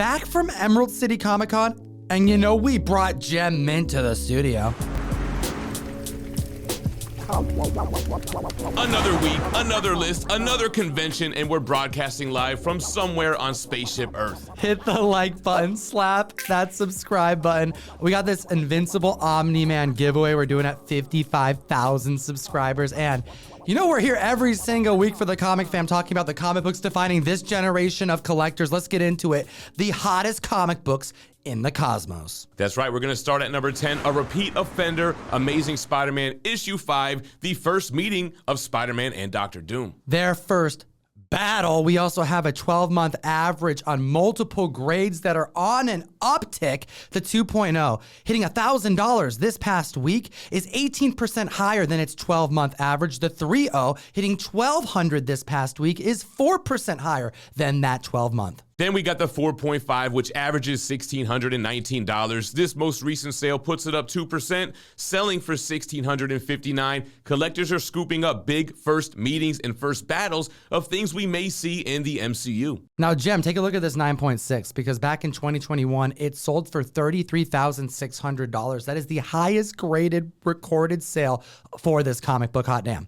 back from Emerald City Comic Con, and you know we brought Gem Mint to the studio. Another week, another list, another convention, and we're broadcasting live from somewhere on Spaceship Earth. Hit the like button, slap that subscribe button. We got this Invincible Omni-Man giveaway we're doing at 55,000 subscribers, and you know we're here every single week for the Comic Fam talking about the comic books defining this generation of collectors. Let's get into it. The hottest comic books in the cosmos. That's right, we're gonna start at number 10, a repeat offender, Amazing Spider-Man issue 5, the first meeting of Spider-Man and Dr. Doom. Their first battle. We also have a 12-month average on multiple grades that are on an uptick. The 2.0 hitting $1,000 this past week is 18% higher than its 12-month average. The 3.0 hitting $1,200 this past week is 4% higher than that 12-month. Then we got the 4.5, which averages $1,619. This most recent sale puts it up 2%, selling for $1,659. Collectors are scooping up big first meetings and first battles of things we may see in the MCU. Now, Jem, take a look at this 9.6, because back in 2021, it sold for $33,600. That is the highest graded recorded sale for this comic book, hot damn.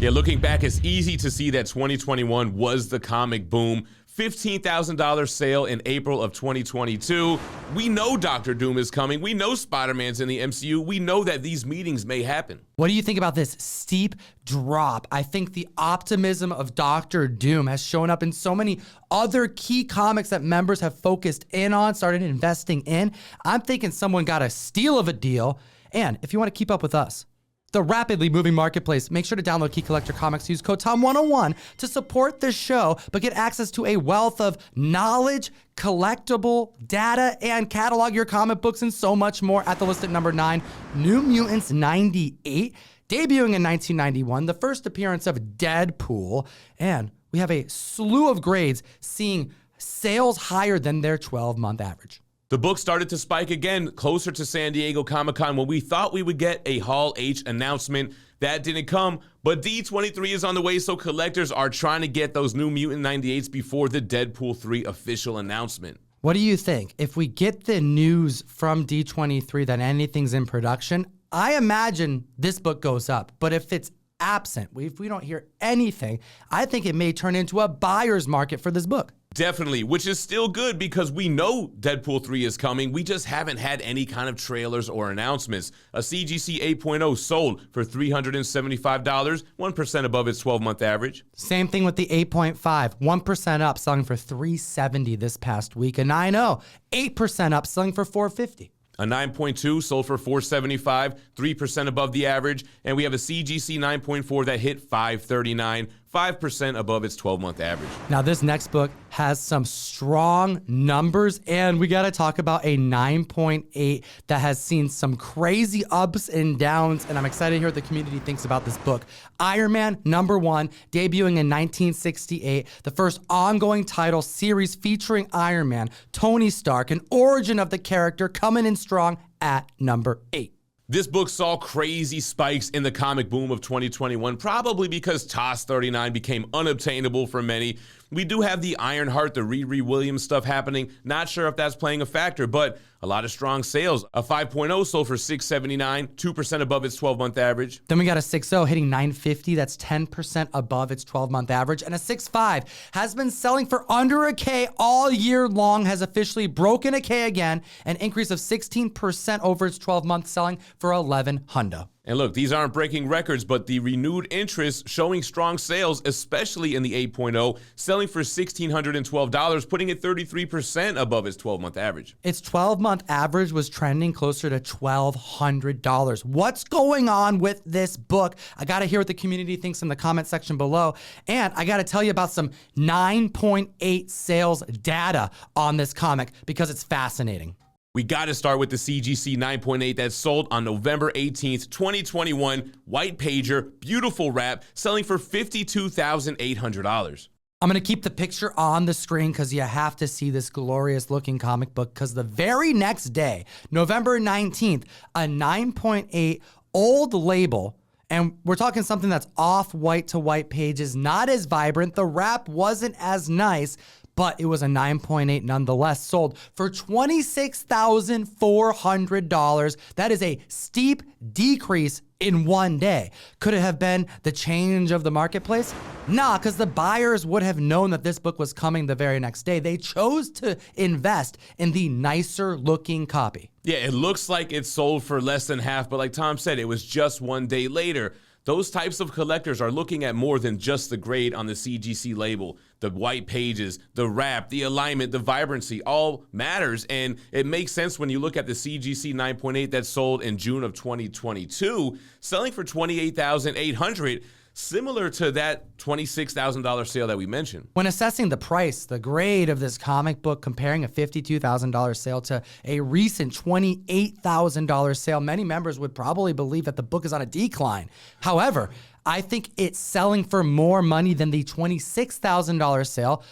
Yeah, looking back, it's easy to see that 2021 was the comic boom. $15,000 sale in April of 2022. We know Dr. Doom is coming. We know Spider-Man's in the MCU. We know that these meetings may happen. What do you think about this steep drop? I think the optimism of Dr. Doom has shown up in so many other key comics that members have focused in on, started investing in. I'm thinking someone got a steal of a deal. And if you want to keep up with us, the rapidly moving marketplace, make sure to download Key Collector Comics. Use code TOM101 to support this show, but get access to a wealth of knowledge, collectible data, and catalog your comic books and so much more. At the list at number 9, New Mutants 98, debuting in 1991, the first appearance of Deadpool, and we have a slew of grades seeing sales higher than their 12-month average. The book started to spike again closer to San Diego Comic-Con when we thought we would get a Hall H announcement. That didn't come, but D23 is on the way, so collectors are trying to get those New Mutant 98s before the Deadpool 3 official announcement. What do you think? If we get the news from D23 that anything's in production, I imagine this book goes up. But if it's absent, if we don't hear anything, I think it may turn into a buyer's market for this book. Definitely, which is still good because we know Deadpool 3 is coming. We just haven't had any kind of trailers or announcements. A CGC 8.0 sold for $375, 1% above its 12-month average. Same thing with the 8.5, 1% up, selling for $370 this past week. A 9.0, 8% up, selling for $450. A 9.2 sold for $475, 3% above the average. And we have a CGC 9.4 that hit $539, 5% above its 12-month average. Now, this next book has some strong numbers, and we got to talk about a 9.8 that has seen some crazy ups and downs, and I'm excited to hear what the community thinks about this book. Iron Man #1, debuting in 1968, the first ongoing title series featuring Iron Man, Tony Stark, an origin of the character coming in strong at number 8. This book saw crazy spikes in the comic boom of 2021, probably because TOS 39 became unobtainable for many. We do have the Ironheart, the Riri Williams stuff happening. Not sure if that's playing a factor, but a lot of strong sales. A 5.0 sold for $679, 2% above its 12-month average. Then we got a 6.0 hitting $950. That's 10% above its 12-month average. And a 6.5 has been selling for under a K all year long, has officially broken a K again, an increase of 16% over its 12-month, selling for $1,100. And look, these aren't breaking records, but the renewed interest showing strong sales, especially in the 8.0, selling for $1,612, putting it 33% above its 12-month average. Its 12-month average was trending closer to $1,200. What's going on with this book? I got to hear what the community thinks in the comment section below. And I got to tell you about some 9.8 sales data on this comic because it's fascinating. We got to start with the CGC 9.8 that sold on November 18th, 2021. White pager, beautiful wrap, selling for $52,800. I'm going to keep the picture on the screen because you have to see this glorious looking comic book, because the very next day, November 19th, a 9.8 old label, and we're talking something that's off white to white pages, not as vibrant. The wrap wasn't as nice, but it was a 9.8 nonetheless, sold for $26,400. That is a steep decrease in one day. Could it have been the change of the marketplace? Nah, because the buyers would have known that this book was coming the very next day. They chose to invest in the nicer looking copy. Yeah, it looks like it sold for less than half, but like Tom said, it was just one day later. Those types of collectors are looking at more than just the grade on the CGC label. The white pages, the wrap, the alignment, the vibrancy, all matters. And it makes sense when you look at the CGC 9.8 that sold in June of 2022, selling for $28,800, similar to that $26,000 sale that we mentioned. When assessing the price, the grade of this comic book, comparing a $52,000 sale to a recent $28,000 sale, many members would probably believe that the book is on a decline. However, I think it's selling for more money than the $26,000 sale,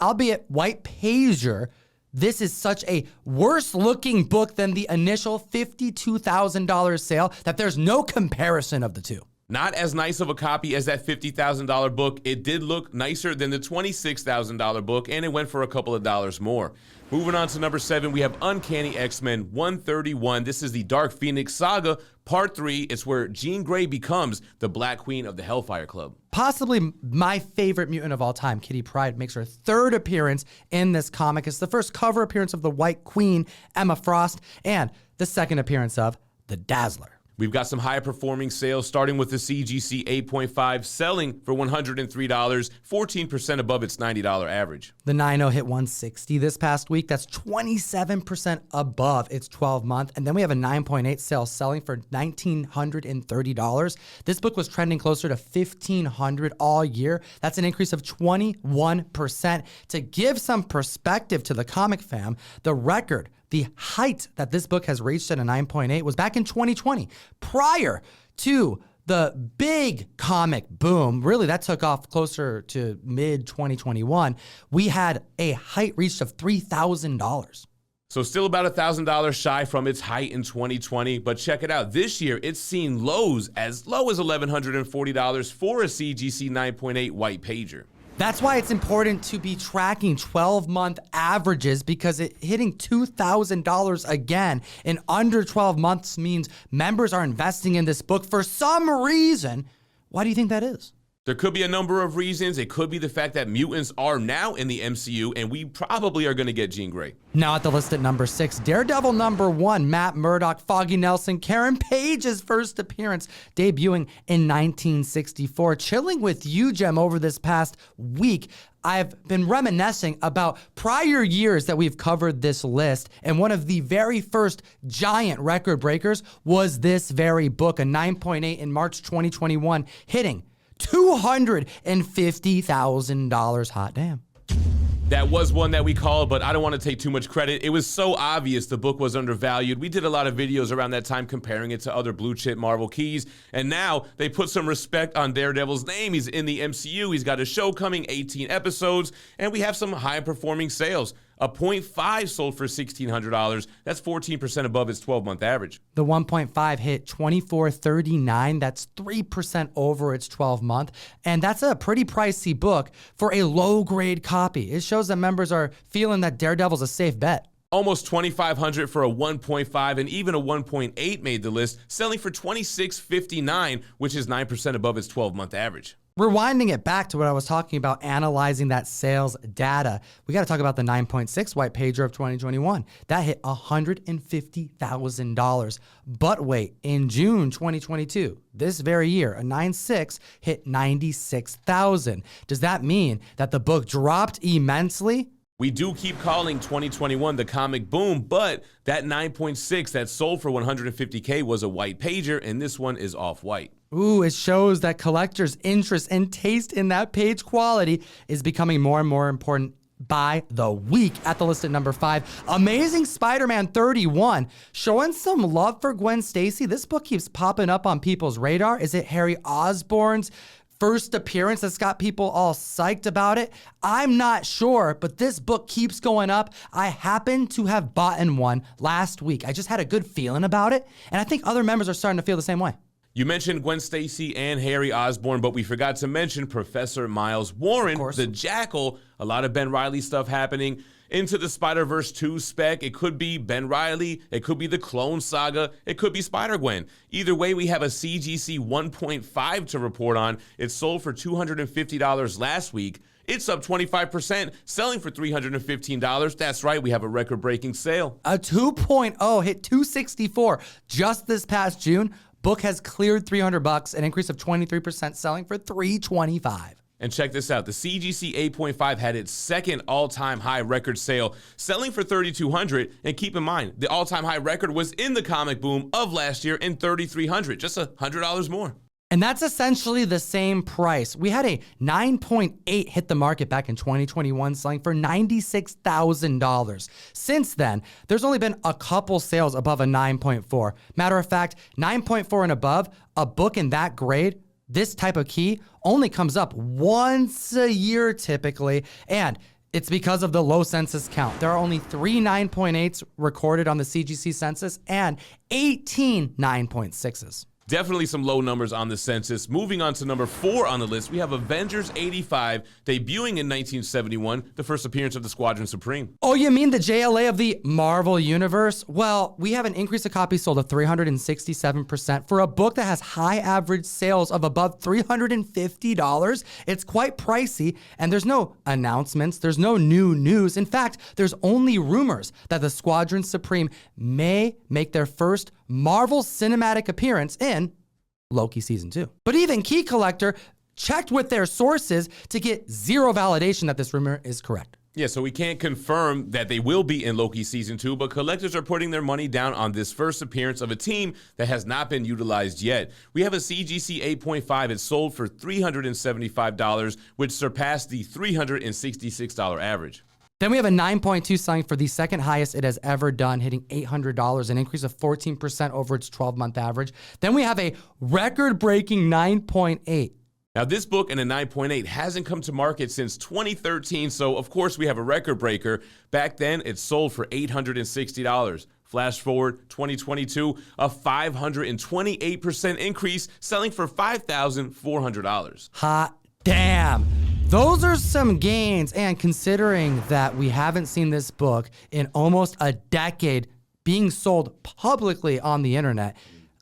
albeit white pager. This is such a worse looking book than the initial $52,000 sale that there's no comparison of the two. Not as nice of a copy as that $50,000 book. It did look nicer than the $26,000 book, and it went for a couple of dollars more. Moving on to number 7, we have Uncanny X-Men 131. This is the Dark Phoenix Saga, Part 3. It's where Jean Grey becomes the Black Queen of the Hellfire Club. Possibly my favorite mutant of all time, Kitty Pryde, makes her third appearance in this comic. It's the first cover appearance of the White Queen, Emma Frost, and the second appearance of the Dazzler. We've got some high-performing sales, starting with the CGC 8.5, selling for $103, 14% above its $90 average. The 9.0 hit 160 this past week. That's 27% above its 12-month. And then we have a 9.8 sale selling for $1,930. This book was trending closer to $1,500 all year. That's an increase of 21%. To give some perspective to the comic fam, the record, the height that this book has reached at a 9.8 was back in 2020, prior to the big comic boom. Really, that took off closer to mid-2021. We had a height reached of $3,000. So still about $1,000 shy from its height in 2020, but check it out. This year, it's seen lows as low as $1,140 for a CGC 9.8 white pager. That's why it's important to be tracking 12-month averages, because hitting $2,000 again in under 12 months means members are investing in this book for some reason. Why do you think that is? There could be a number of reasons. It could be the fact that mutants are now in the MCU, and we probably are going to get Jean Grey. Now at the list at number 6, Daredevil number 1, Matt Murdock, Foggy Nelson, Karen Page's first appearance, debuting in 1964. Chilling with you, Jem, over this past week, I've been reminiscing about prior years that we've covered this list, and one of the very first giant record breakers was this very book, a 9.8 in March 2021, hitting $250,000. Hot damn. That was one that we called, but I don't want to take too much credit. It was so obvious the book was undervalued. We did a lot of videos around that time comparing it to other blue chip Marvel keys, and now they put some respect on Daredevil's name. He's in the MCU. He's got a show coming, 18 episodes, and we have some high-performing sales. A 0.5 sold for $1,600. That's 14% above its 12-month average. The 1.5 hit $24.39. That's 3% over its 12-month. And that's a pretty pricey book for a low-grade copy. It shows that members are feeling that Daredevil's a safe bet. Almost $2,500 for a 1.5, and even a 1.8 made the list, selling for $26.59, which is 9% above its 12-month average. Rewinding it back to what I was talking about, analyzing that sales data, we got to talk about the 9.6 white pager of 2021. That hit $150,000. But wait, in June 2022, this very year, a 9.6 hit $96,000. Does that mean that the book dropped immensely? We do keep calling 2021 the comic boom, but that 9.6 that sold for $150K was a white pager, and this one is off-white. Ooh, it shows that collectors' interest and taste in that page quality is becoming more and more important by the week. At the list at number 5, Amazing Spider-Man 31, showing some love for Gwen Stacy. This book keeps popping up on people's radar. Is it Harry Osborn's first appearance that's got people all psyched about it? I'm not sure, but this book keeps going up. I happen to have bought one last week. I just had a good feeling about it, and I think other members are starting to feel the same way. You mentioned Gwen Stacy and Harry Osborn, but we forgot to mention Professor Miles Warren, the Jackal. A lot of Ben Reilly stuff happening. Into the Spider-Verse 2 spec. It could be Ben Reilly. It could be the Clone Saga. It could be Spider-Gwen. Either way, we have a CGC 1.5 to report on. It sold for $250 last week. It's up 25%, selling for $315. That's right, we have a record-breaking sale. A 2.0 hit 264 just this past June. Book has cleared $300, an increase of 23%, selling for $325. And check this out, the CGC 8.5 had its second all-time high record sale, selling for $3,200. And keep in mind, the all-time high record was in the comic boom of last year in $3,300, just $100 more. And that's essentially the same price. We had a 9.8 hit the market back in 2021, selling for $96,000. Since then, there's only been a couple sales above a 9.4. Matter of fact, 9.4 and above, a book in that grade, this type of key, only comes up once a year typically. And it's because of the low census count. There are only 3 9.8s recorded on the CGC census and 18 9.6s. Definitely some low numbers on the census. Moving on to number 4 on the list, we have Avengers 85, debuting in 1971, the first appearance of the Squadron Supreme. Oh, you mean the JLA of the Marvel Universe? Well, we have an increase of copies sold of 367% for a book that has high average sales of above $350. It's quite pricey, and there's no announcements, there's no new news. In fact, there's only rumors that the Squadron Supreme may make their first Marvel cinematic appearance in Loki Season 2. But even Key Collector checked with their sources to get zero validation that this rumor is correct. Yeah, so we can't confirm that they will be in Loki Season 2, but collectors are putting their money down on this first appearance of a team that has not been utilized yet. We have a CGC 8.5. It sold for $375, which surpassed the $366 average. Then we have a 9.2 selling for the second highest it has ever done, hitting $800, an increase of 14% over its 12-month average. Then we have a record-breaking 9.8. Now, this book and a 9.8 hasn't come to market since 2013, so of course we have a record breaker. Back then, it sold for $860. Flash forward 2022, a 528% increase, selling for $5,400. Hot damn. Those are some gains, and considering that we haven't seen this book in almost a decade being sold publicly on the internet,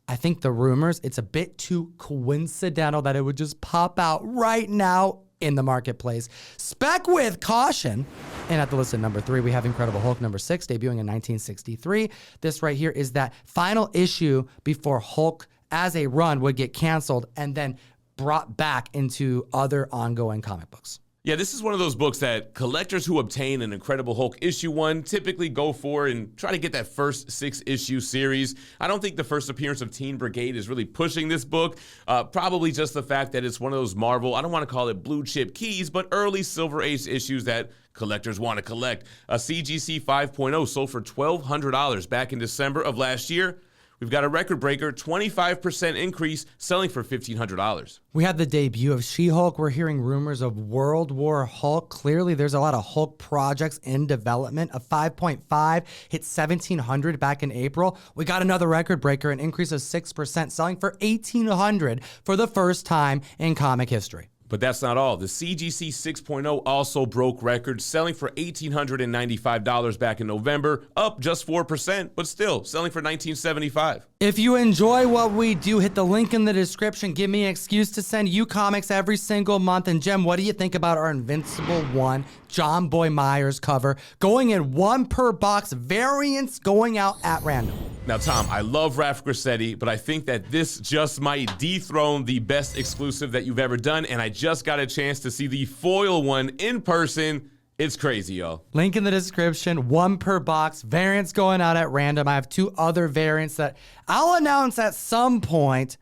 I think the rumors, it's a bit too coincidental that it would just pop out right now in the marketplace. Spec with caution. And at the list at number 3, we have Incredible Hulk number 6, debuting in 1963. This right here is that final issue before Hulk as a run would get canceled and then brought back into other ongoing comic books. Yeah, this is one of those books that collectors who obtain an Incredible Hulk issue 1 typically go for and try to get that first 6-issue series. I don't think the first appearance of Teen Brigade is really pushing this book. Probably just the fact that it's one of those Marvel, I don't want to call it blue chip keys, but early Silver Age issues that collectors want to collect. A CGC 5.0 sold for $1,200 back in December of last year. We've got a record breaker, 25% increase, selling for $1,500. We had the debut of She-Hulk. We're hearing rumors of World War Hulk. Clearly, there's a lot of Hulk projects in development. A 5.5 hit $1,700 back in April. We got another record breaker, an increase of 6%, selling for $1,800 for the first time in comic history. But that's not all. The CGC 6.0 also broke records, selling for $1,895 back in November, up just 4%, but still selling for $1,975. If you enjoy what we do, hit the link in the description. Give me an excuse to send you comics every single month. And Jem, what do you think about our Invincible 1 John Boy Myers cover going in 1 per box, variants going out at random? Now, Tom, I love Raf Grassetti, but I think that this just might dethrone the best exclusive that you've ever done, and I just got a chance to see the foil one in person. It's crazy, y'all. Link in the description, 1 per box, variants going out at random. I have 2 other variants that I'll announce at some point.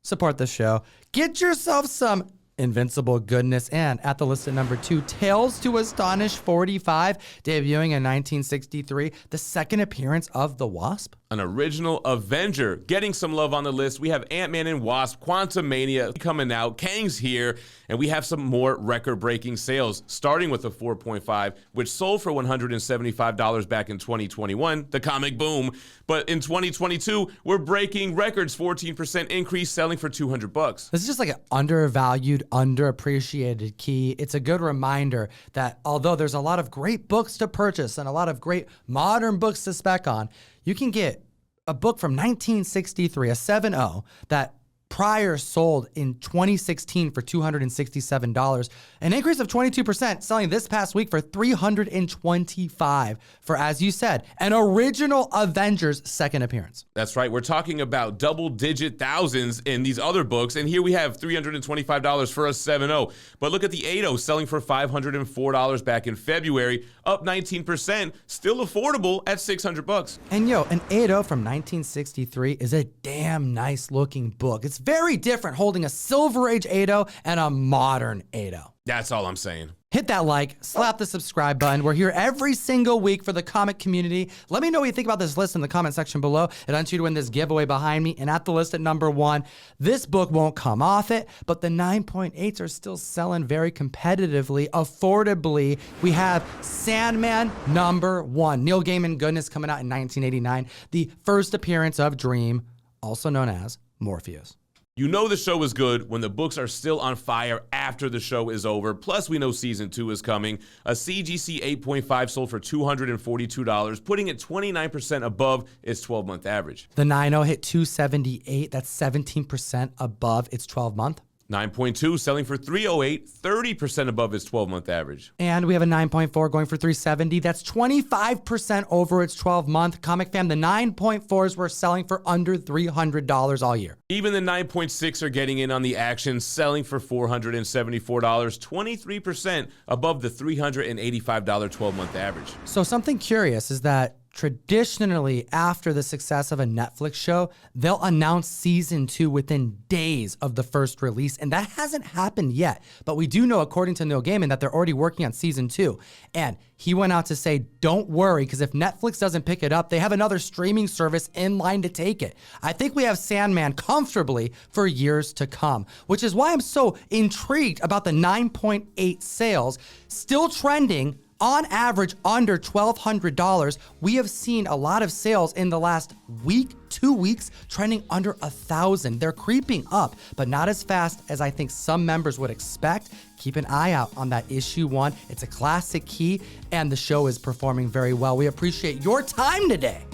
Support the show. Get yourself some Invincible goodness. And at the list at number 2, Tales to Astonish 45, debuting in 1963, the second appearance of the Wasp. An original Avenger. Getting some love on the list. We have Ant-Man and Wasp, Quantumania coming out, Kang's here, and we have some more record-breaking sales, starting with the 4.5, which sold for $175 back in 2021, the comic boom. But in 2022, we're breaking records, 14% increase, selling for $200. This is just like an undervalued, underappreciated key. It's a good reminder that although there's a lot of great books to purchase and a lot of great modern books to spec on, you can get a book from 1963, a 7.0, that prior sold in 2016 for $267, an increase of 22%, selling this past week for $325 for, as you said, an original Avengers second appearance. That's right. We're talking about double-digit thousands in these other books, and here we have $325 for a 7.0. But look at the 8.0 selling for $504 back in February, up 19%, still affordable at $600. And an 8.0 from 1963 is a damn nice looking book. It's very different holding a Silver Age 8.0 and a modern 8.0. That's all I'm saying. Hit that like, slap the subscribe button. We're here every single week for the comic community. Let me know what you think about this list in the comment section below. It ents you to win this giveaway behind me. And at the list at number 1, this book won't come off it, but the 9.8s are still selling very competitively, affordably. We have Sandman number 1. Neil Gaiman goodness coming out in 1989. The first appearance of Dream, also known as Morpheus. You know the show is good when the books are still on fire after the show is over. Plus, we know season 2 is coming. A CGC 8.5 sold for $242, putting it 29% above its 12-month average. The 9.0 hit 278. That's 17% above its 12-month. 9.2 selling for $308, 30% above its 12-month average. And we have a 9.4 going for $370. That's 25% over its 12-month. Comic fam, the 9.4s were selling for under $300 all year. Even the 9.6 are getting in on the action, selling for $474, 23% above the $385 12-month average. So something curious is that traditionally, after the success of a Netflix show, they'll announce season 2 within days of the first release, and that hasn't happened yet. But we do know, according to Neil Gaiman, that they're already working on season 2. And he went out to say, don't worry, because if Netflix doesn't pick it up, they have another streaming service in line to take it. I think we have Sandman comfortably for years to come, which is why I'm so intrigued about the 9.8 sales, still trending on average under $1,200. We have seen a lot of sales in the last week, 2 weeks, trending under 1,000. They're creeping up, but not as fast as I think some members would expect. Keep an eye out on that issue 1. It's a classic key, and the show is performing very well. We appreciate your time today,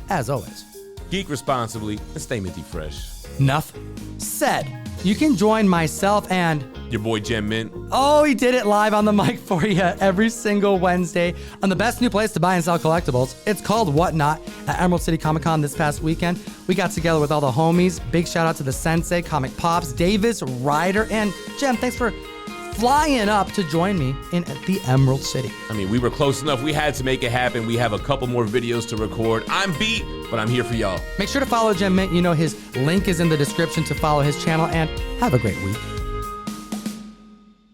as always. Geek responsibly and stay minty fresh. Enough said. You can join myself and your boy Gem Mint. Oh, he did it live on the mic for you every single Wednesday on the best new place to buy and sell collectibles. It's called Whatnot at Emerald City Comic Con this past weekend. We got together with all the homies. Big shout out to the Sensei, Comic Pops, Davis, Ryder, and Gem. Thanks for flying up to join me in the Emerald City. I mean, we were close enough. We had to make it happen. We have a couple more videos to record. I'm beat, but I'm here for y'all. Make sure to follow Gem Mint. You know his link is in the description to follow his channel, and have a great week.